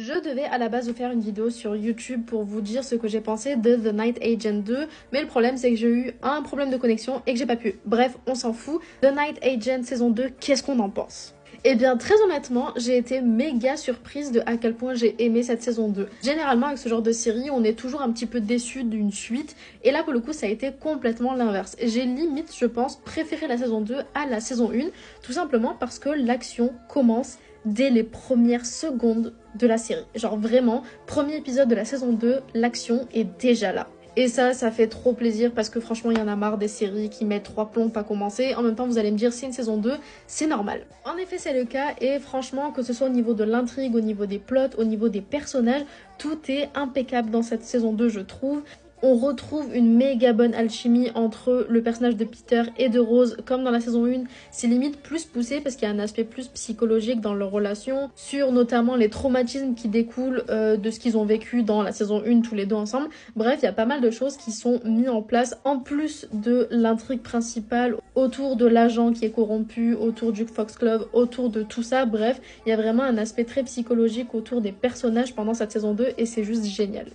Je devais à la base vous faire une vidéo sur YouTube pour vous dire ce que j'ai pensé de The Night Agent 2, mais le problème c'est que j'ai eu un problème de connexion et que j'ai pas pu. Bref, on s'en fout. The Night Agent saison 2, qu'est-ce qu'on en pense? Eh bien, très honnêtement, j'ai été méga surprise de à quel point j'ai aimé cette saison 2. Généralement, avec ce genre de série, on est toujours un petit peu déçu d'une suite, et là, pour le coup, ça a été complètement l'inverse. J'ai limite, je pense, préféré la saison 2 à la saison 1, tout simplement parce que l'action commence dès les premières secondes de la série. Genre vraiment, premier épisode de la saison 2, l'action est déjà là. Et ça fait trop plaisir parce que franchement, il y en a marre des séries qui mettent 3 plombs à commencer. En même temps, vous allez me dire, c'est une saison 2, c'est normal. En effet, c'est le cas et franchement, que ce soit au niveau de l'intrigue, au niveau des plots, au niveau des personnages, tout est impeccable dans cette saison 2, je trouve. On retrouve une méga bonne alchimie entre le personnage de Peter et de Rose, comme dans la saison 1. C'est limite plus poussé parce qu'il y a un aspect plus psychologique dans leur relation, sur notamment les traumatismes qui découlent de ce qu'ils ont vécu dans la saison 1 tous les deux ensemble. Bref, il y a pas mal de choses qui sont mises en place, en plus de l'intrigue principale, autour de l'agent qui est corrompu, autour du Fox Club, autour de tout ça. Bref, il y a vraiment un aspect très psychologique autour des personnages pendant cette saison 2 et c'est juste génial.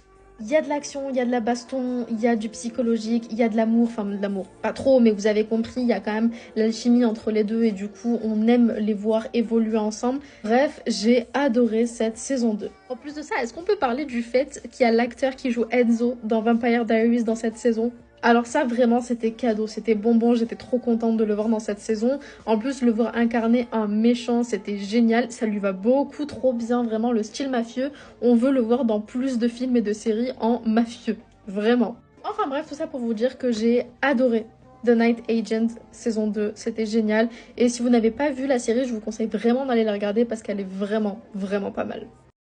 Il y a de l'action, il y a de la baston, il y a du psychologique, il y a de l'amour, enfin de l'amour, pas trop, mais vous avez compris, il y a quand même l'alchimie entre les deux et du coup on aime les voir évoluer ensemble. Bref, j'ai adoré cette saison 2. En plus de ça, est-ce qu'on peut parler du fait qu'il y a l'acteur qui joue Enzo dans Vampire Diaries dans cette saison ? Alors ça vraiment c'était cadeau, c'était bonbon, j'étais trop contente de le voir dans cette saison. En plus le voir incarner un méchant c'était génial, ça lui va beaucoup trop bien, vraiment le style mafieux. On veut le voir dans plus de films et de séries en mafieux, vraiment. Enfin bref, tout ça pour vous dire que j'ai adoré The Night Agent saison 2, c'était génial. Et si vous n'avez pas vu la série, je vous conseille vraiment d'aller la regarder parce qu'elle est vraiment pas mal.